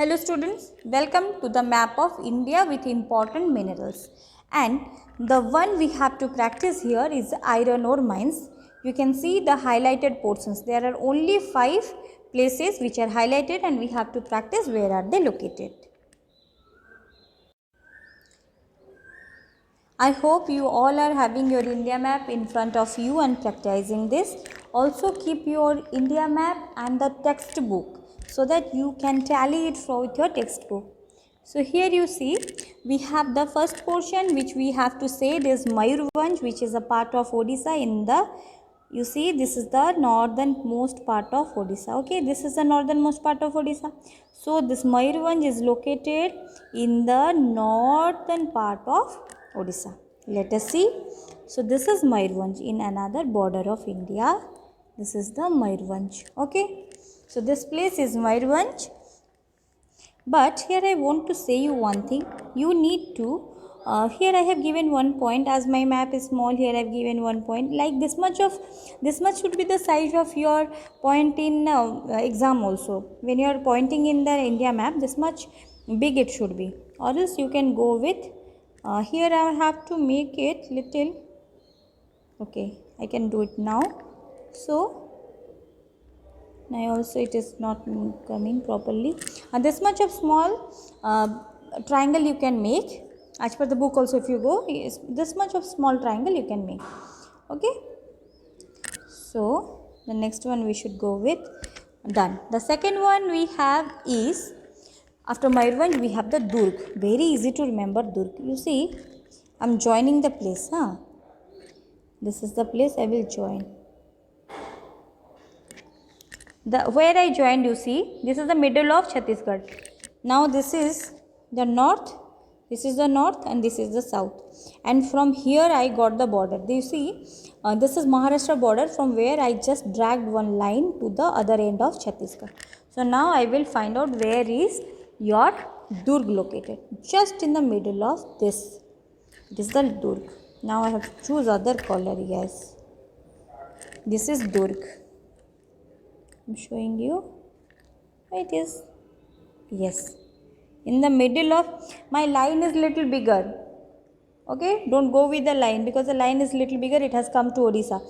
Hello students, welcome to the map of India with important minerals. And the one we have to practice here is iron ore mines. You can see the highlighted portions. There are only 5 places which are highlighted and we have to practice where are they located. I hope you all are having your India map in front of you and practicing this. Also keep your India map and the textbook so that you can tally it with your textbook. So here you see we have the first portion which we have to say it is Mayurbhanj, which is a part of Odisha in the, you see this is the northernmost part of Odisha. Okay, this is the northernmost part of Odisha. So this Mayurbhanj is located in the northern part of Odisha. Let us see. So this is Mayurbhanj in another border of India. This is the Mayurbhanj. Okay. So this place is Mayurbhanj. But here I want to say you one thing. You need to here I have given 1 point. As my map is small, here I have given 1 point. Like this much should be the size of your point in exam also. When you are pointing in the India map, this much big it should be. Or else you can go with here I have to make it little. Okay, I can do it now. So now also it is not coming properly. This much of small triangle you can make. As per the book also, if you go, this much of small triangle you can make. Okay. So the next one we should go with done. The second one we have is, after Mayurbhanj we have the Durg. Very easy to remember Durg. You see, I am joining the place. This is the place I will join. Where I joined, you see, this is the middle of Chhattisgarh. Now this is the north, this is the north and this is the south. And from here I got the border. Do you see, this is Maharashtra border from where I just dragged one line to the other end of Chhattisgarh. So now I will find out where is your Durg located. Just in the middle of this. It is the Durg. Now I have to choose other color, yes. This is Durg. I'm showing you. It is, yes, in the middle of, my line is little bigger. Okay, don't go with the line because the line is little bigger. It has come to Odisha.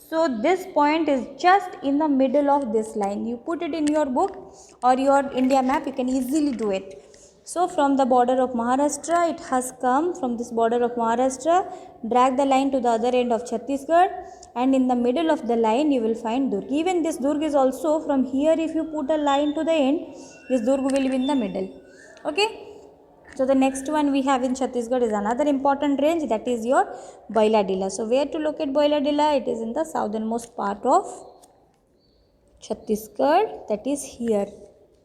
So this point is just in the middle of this line. You put it in your book or your India map, you can easily do it. So from the border of Maharashtra, it has come from this border of Maharashtra, drag the line to the other end of Chhattisgarh, and in the middle of the line you will find Durg. Even this Durg is also from here, if you put a line to the end, this Durg will be in the middle. Okay. So the next one we have in Chhattisgarh is another important range, that is your Bailadila. So where to locate Bailadila? It is in the southernmost part of Chhattisgarh, that is here.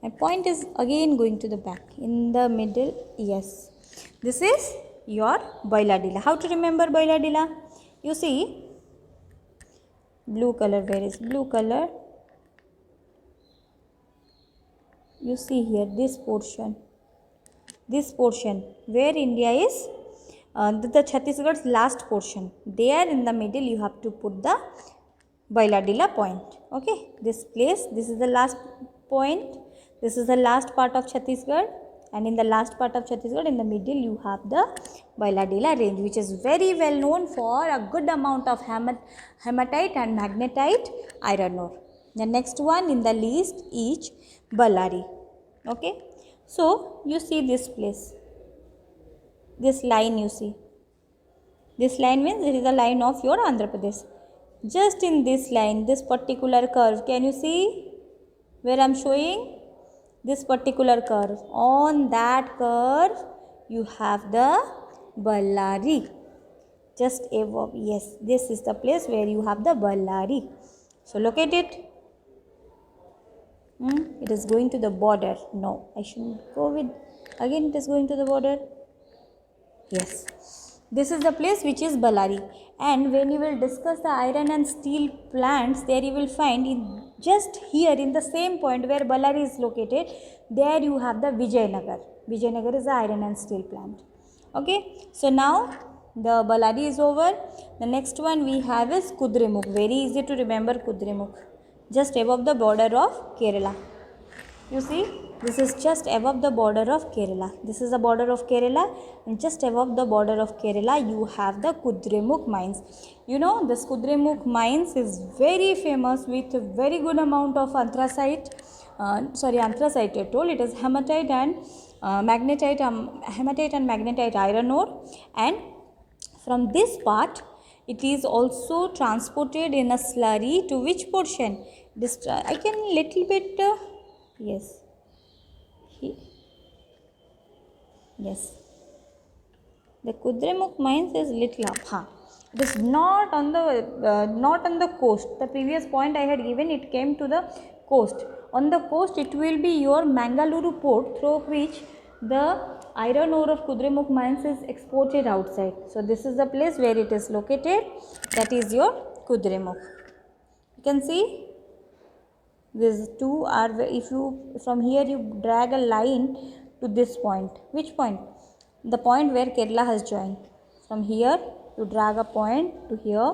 My point is again going to the back, in the middle, yes. This is your Bailadila. How to remember Bailadila? You see, blue color, where is blue color? You see here, this portion where India is, the Chhattisgarh's last portion. There in the middle you have to put the Bailadila point. Okay, this place, this is the last point. This is the last part of Chhattisgarh, and in the last part of Chhattisgarh, in the middle, you have the Bailadila range, which is very well known for a good amount of hematite and magnetite iron ore. The next one in the list is Ballari. Okay, so you see this place, this line you see. This line means it is the line of your Andhra Pradesh. Just in this line, this particular curve, can you see where I am showing? This particular curve, on that curve you have the Ballari, just above, yes, this is the place where you have the Ballari. So locate it. It is going to the border. No, I shouldn't go with, again it is going to the border. Yes, this is the place which is Ballari. And when you will discuss the iron and steel plants, there you will find just here in the same point where Ballari is located, there you have the Vijayanagar. Vijayanagar is the iron and steel plant. Okay, so now the Ballari is over. The next one we have is Kudremukh. Very easy to remember Kudremukh. Just above the border of Kerala. You see, This is just above the border of Kerala. This is the border of Kerala, and just above the border of Kerala you have the Kudremukh mines. You know, this Kudremukh mines is very famous with a very good amount of anthracite. Anthracite I told, it is hematite and magnetite iron ore, and from this part it is also transported in a slurry to which portion? This I can little bit yes. Yes, the Kudremukh mines is little up. It is not on the coast. The previous point I had given, it came to the coast. On the coast, it will be your Mangaluru port, through which the iron ore of Kudremukh mines is exported outside. So this is the place where it is located. That is your Kudremukh. You can see these two are, if you from here you drag a line to this point. Which point? The point where Kerala has joined. From here you drag a point to here,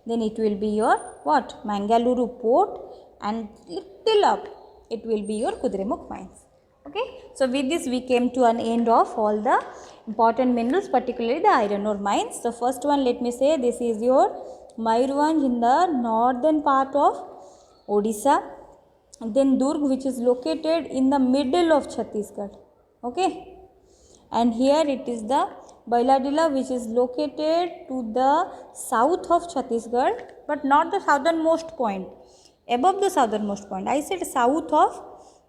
then it will be your what? Mangaluru port, and little up it will be your Kudremukh mines. Okay, so with this we came to an end of all the important minerals, particularly the iron ore mines. The first one, let me say, this is your Mayurbhanj in the northern part of Odisha. Then Durg, which is located in the middle of Chhattisgarh. Okay, and here it is the Bailadila, which is located to the south of Chhattisgarh, but not the southernmost point, above the southernmost point. I said south of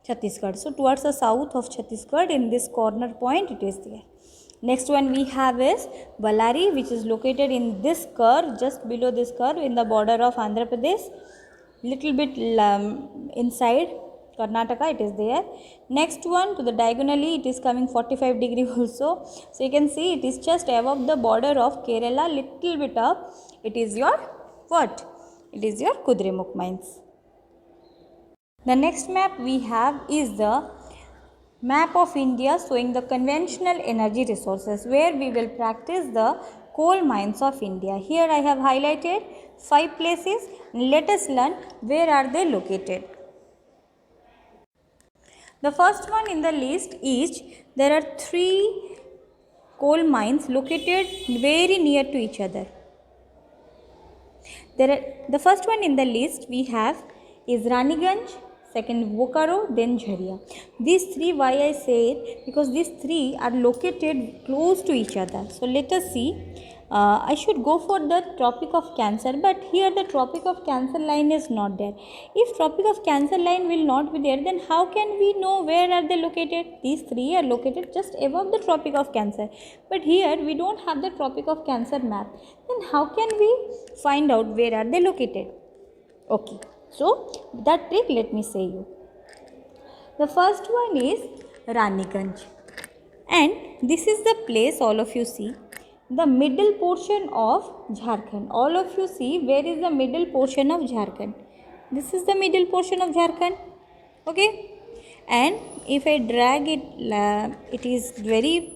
Chhattisgarh, so towards the south of Chhattisgarh, in this corner point it is there. Next one we have is Ballari, which is located in this curve, just below this curve, in the border of Andhra Pradesh, little bit inside Karnataka it is there. Next one, to the diagonally it is coming 45 degree also. So you can see it is just above the border of Kerala, little bit up. It is your what? It is your Kudremukh mines. The next map we have is the map of India showing the conventional energy resources, where we will practice the coal mines of India. Here I have highlighted 5 places. Let us learn where are they located. The first one in the list is, there are 3 coal mines located very near to each other. The first one in the list we have is Raniganj, second Bokaro, then Jharia. These 3, why I say it, because these 3 are located close to each other. So let us see. I should go for the Tropic of Cancer, but here the Tropic of Cancer line is not there. If Tropic of Cancer line will not be there, then how can we know where are they located? These 3 are located just above the Tropic of Cancer, but here we don't have the Tropic of Cancer map. Then how can we find out where are they located? Okay, so that trick let me say you. The first one is Raniganj, and this is the place all of you see, the middle portion of Jharkhand. All of you see, where is the middle portion of Jharkhand? This is the middle portion of Jharkhand. Okay, and if I drag it, it is very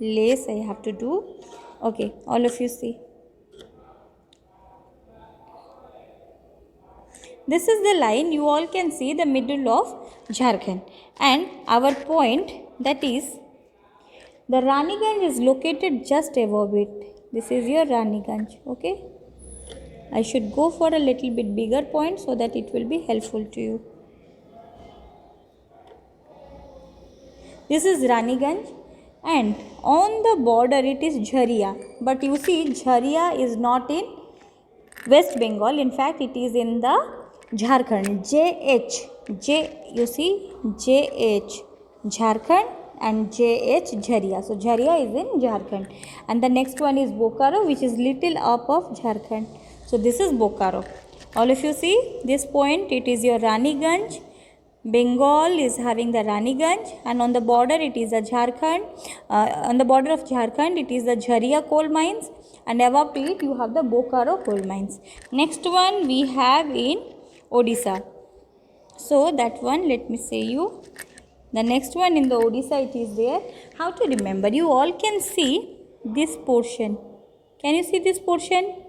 less I have to do. Okay, all of you see. This is the line, you all can see the middle of Jharkhand, and our point, that is the Raniganj, is located just above it. This is your Raniganj. Okay, I should go for a little bit bigger point so that it will be helpful to you. This is Raniganj, and on the border it is Jharia, but you see Jharia is not in West Bengal. In fact, it is in the Jharkhand. You see JH Jharkhand and JH Jharia. So Jharia is in Jharkhand, and the next one is Bokaro, which is little up of Jharkhand. So this is Bokaro. All of you see this point, it is your Raniganj. Bengal is having the Raniganj, and on the border it is a Jharkhand. On the border of Jharkhand it is the Jharia coal mines, and above to it you have the Bokaro coal mines. Next one we have in Odisha. So that one let me say you. The next one in the Odisha it is there. How to remember? You all can see this portion. Can you see this portion?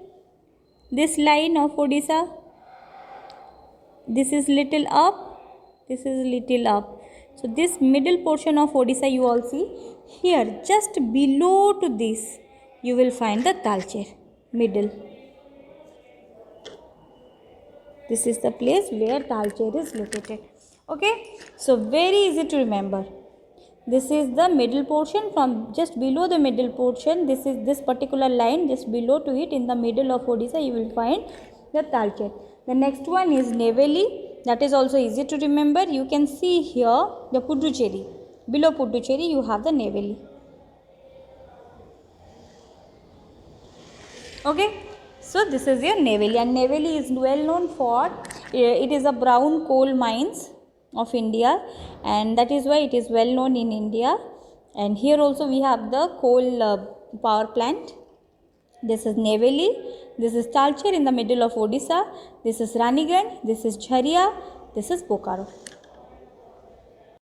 This line of Odisha. This is little up. This is little up. So this middle portion of Odisha you all see here, just below to this you will find the Talcher, middle. This is the place where Talcher is located. Okay, so very easy to remember. This is the middle portion. From just below the middle portion, this is this particular line, just below to it in the middle of Odisha you will find the Talcher. The next one is Neyveli. That is also easy to remember. You can see here the Puducherry. Below Puducherry you have the Neyveli. Okay, so this is your Neyveli, and Neyveli is well known for it is a brown coal mines of India, and that is why it is well known in India. And here also we have the coal power plant. This is Neyveli, this is Talcher in the middle of Odisha, this is Raniganj, this is Jharia, this is Bokaro.